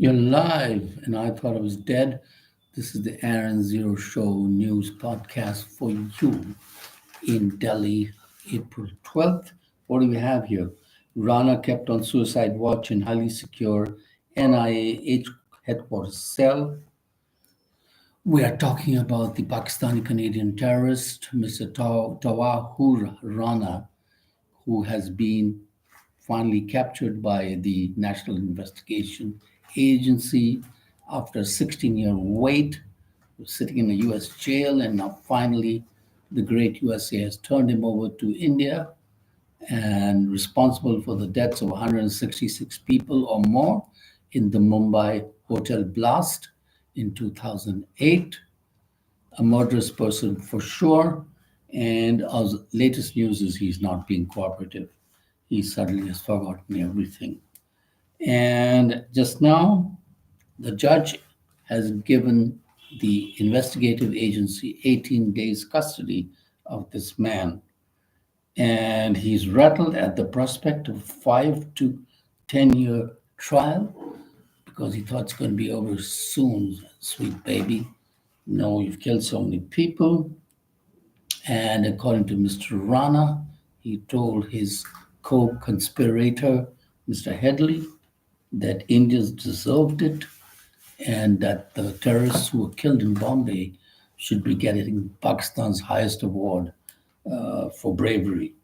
You're live, and I thought I was dead. This is the Aaron Zero Show news podcast for you in Delhi, April 12th. What do we have here? Rana kept on suicide watch in highly secure NIA headquarters cell. We are talking about the Pakistani Canadian terrorist, Mr. Tawahur Rana, who has been finally captured by the National Investigation Agency after a 16-year wait, sitting in a US jail, and now finally the great USA has turned him over to India and responsible for the deaths of 166 people or more in the Mumbai hotel blast in 2008. A murderous person for sure. And our latest news is he's not being cooperative. He suddenly has forgotten everything. And just now, the judge has given the investigative agency 18 days custody of this man. And he's rattled at the prospect of 5 to 10 year trial because he thought it's going to be over soon, sweet baby. No, you've killed so many people. And according to Mr. Rana, he told his co conspirator, Mr. Headley, that Indians deserved it and that the terrorists who were killed in Bombay should be getting Pakistan's highest award for bravery.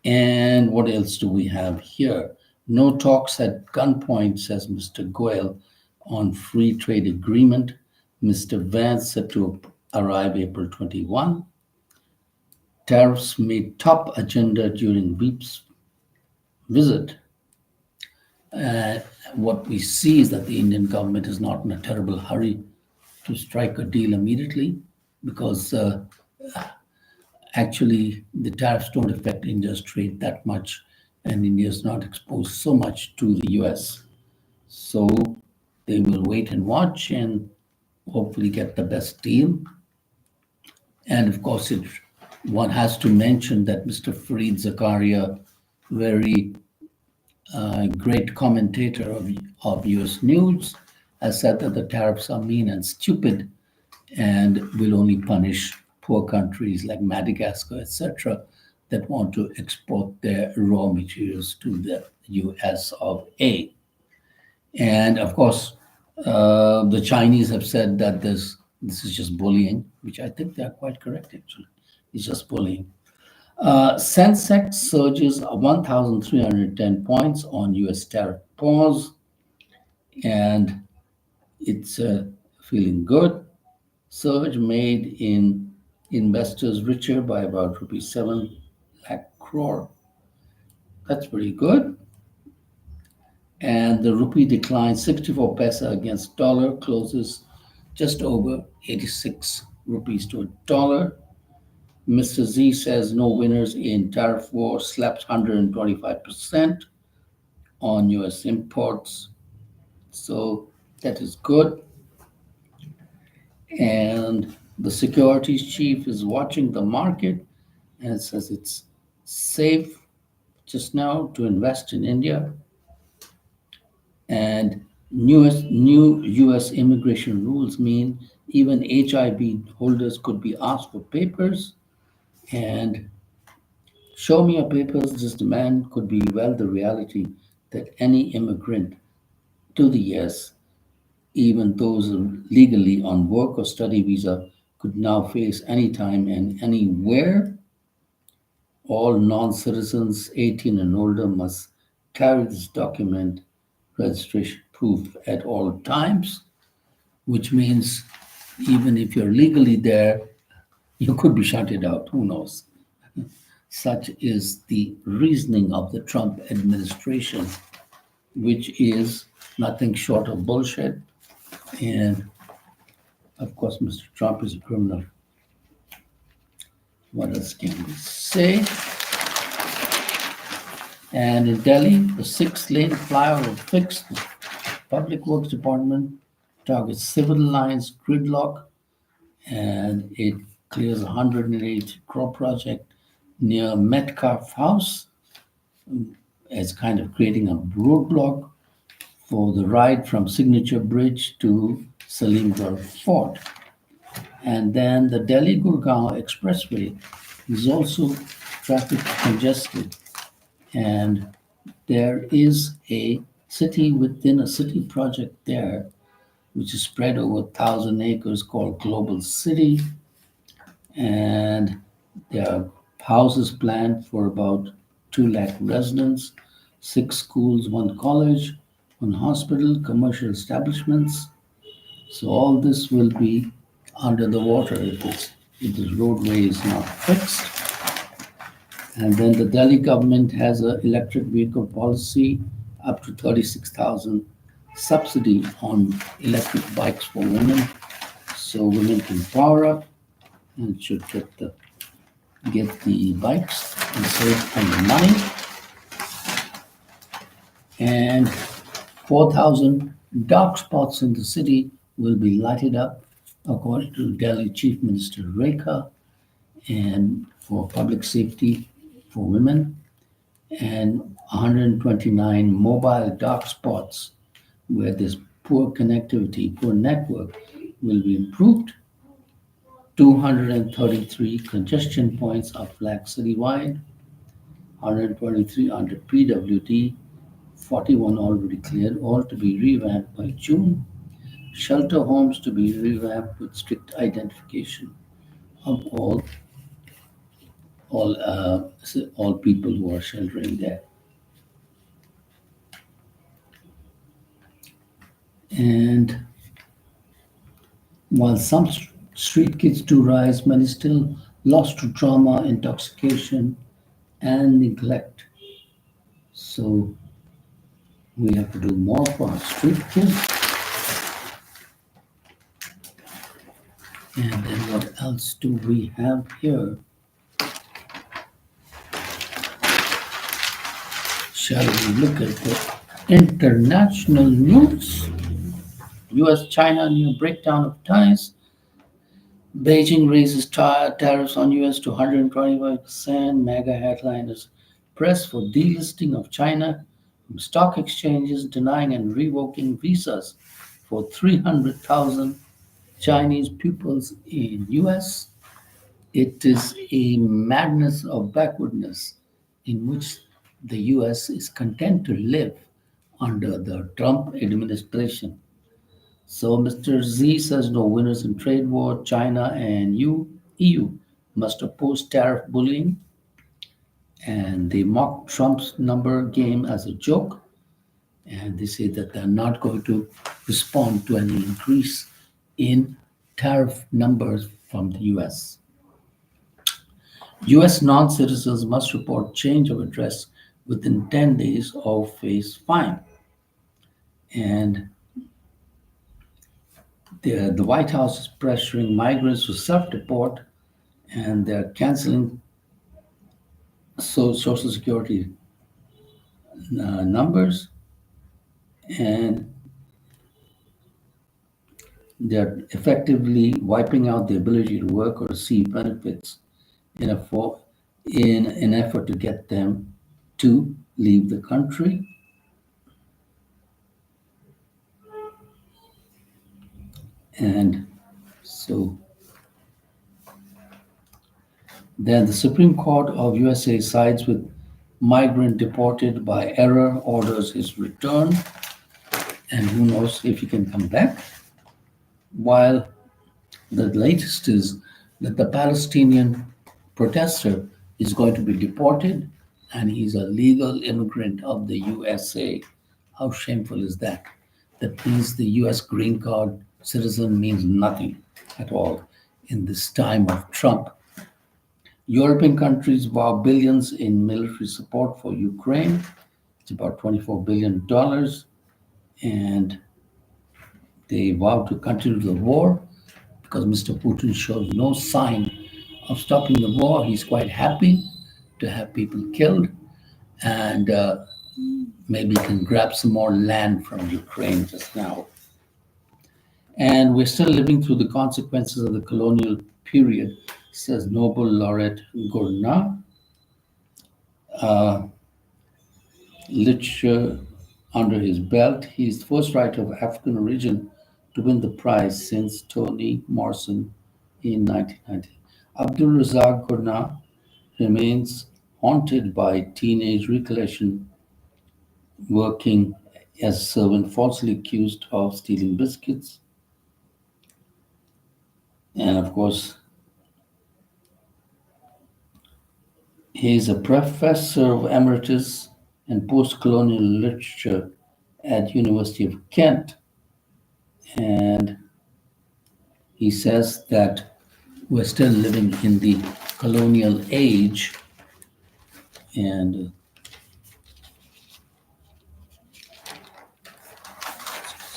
And what else do we have here? No talks at gunpoint, says Mr. Goel, on free trade agreement. Mr. Vance said to arrive April 21. Tariffs made top agenda during Veep's visit. Uh, what we see is that the Indian government is not in a terrible hurry to strike a deal immediately because actually the tariffs don't affect India's trade that much, and India is not exposed so much to the US. So they will wait and watch and hopefully get the best deal. And of course, one has to mention that Mr. Fareed Zakaria, very great commentator of US News, has said that the tariffs are mean and stupid and will only punish poor countries like Madagascar, etc., that want to export their raw materials to the US of A. And of course, the Chinese have said that this is just bullying, which I think they're quite correct, actually. It's just bullying. Sensex surges 1,310 points on US tariff pause, and it's feeling good. Surge made in investors richer by about rupees 7 lakh crore. That's pretty good. And the rupee declined 64 paisa against dollar, closes just over 86 rupees to a dollar. Mr. Z says no winners in tariff war, slaps 125% on US imports. So that is good. And the securities chief is watching the market and says it's safe just now to invest in India. And new US immigration rules mean even HIB holders could be asked for papers. And show me your papers, this demand could be, well, the reality that any immigrant to the US, even those legally on work or study visa, could now face anytime and anywhere. All non citizens 18 and older must carry this document, registration proof, at all times, which means even if you're legally there, you could be shunted out. Who knows? Such is the reasoning of the Trump administration, which is nothing short of bullshit. And of course, Mr. Trump is a criminal. What else can we say? And in Delhi, the 6-lane flyover fixed. The Public Works Department targets civil lines gridlock, and it clears a 180 crore project near Metcalf House as kind of creating a roadblock for the ride from Signature Bridge to Salimgarh Fort. And then the Delhi-Gurgaon Expressway is also traffic congested, and there is a city within a city project there, which is spread over 1,000 acres called Global City, and there are houses planned for about 2 lakh residents, 6 schools, 1 college, 1 hospital, commercial establishments. So all this will be under the water if this roadway is not fixed. And then the Delhi government has an electric vehicle policy up to 36,000 subsidy on electric bikes for women, so women can power up and should get the bikes and save on the money. And 4,000 dark spots in the city will be lighted up, according to Delhi Chief Minister Rekha, and for public safety for women, and 129 mobile dark spots where there's poor connectivity, poor network will be improved. 233 congestion are flagged citywide, 123 under PWD, 41 already cleared, all to be revamped by June. Shelter homes to be revamped with strict identification of all people who are sheltering there. And while some street kids do rise, many still lost to trauma, intoxication, and neglect. So we have to do more for our street kids. And then what else do we have here? Shall we look at the international news? US China new breakdown of ties. Beijing raises tariffs on US to 125%. Mega headliners press for delisting of China from stock exchanges, denying and revoking visas for 300,000 Chinese pupils in US. It is a madness of backwardness in which the US is content to live under the Trump administration. So Mr. Z says no winners in trade war. China and EU must oppose tariff bullying, and they mock Trump's number game as a joke, and they say that they're not going to respond to any increase in tariff numbers from the US. US non-citizens must report change of address within 10 days or face fine. And the White House is pressuring migrants to self-deport, and they're canceling Social Security numbers, and they're effectively wiping out the ability to work or receive benefits in an effort to get them to leave the country. And so then the Supreme Court of USA sides with migrant deported by error, orders his return, and who knows if he can come back. While the latest is that the Palestinian protester is going to be deported, and he's a legal immigrant of the USA. How shameful is that? That means the US green card citizen means nothing at all in this time of Trump. European countries vow billions in military support for Ukraine. It's about $24 billion. And they vow to continue the war because Mr. Putin shows no sign of stopping the war. He's quite happy to have people killed, and maybe can grab some more land from Ukraine just now. And we're still living through the consequences of the colonial period, says Nobel laureate Gurdna. Literature under his belt. He is the first writer of African origin to win the prize since Toni Morrison in 1990. Abdul Razak Gurnah remains haunted by teenage recollection working as a servant falsely accused of stealing biscuits. And of course, he is a professor of emeritus and post-colonial literature at University of Kent. And he says that we're still living in the colonial age. And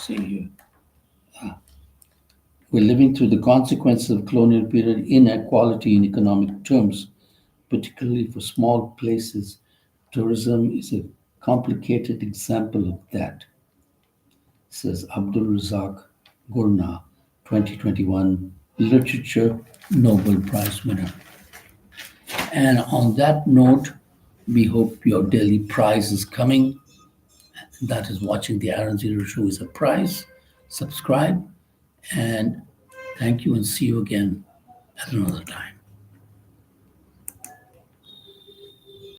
see here. We're living through the consequences of colonial period inequality in economic terms, particularly for small places. Tourism is a complicated example of that, says Abdul Razak Gurnah, 2021 Literature Nobel Prize winner. And on that note, we hope your daily prize is coming. That is watching the Aaron Zero Show is a prize. Subscribe and thank you and see you again at another time.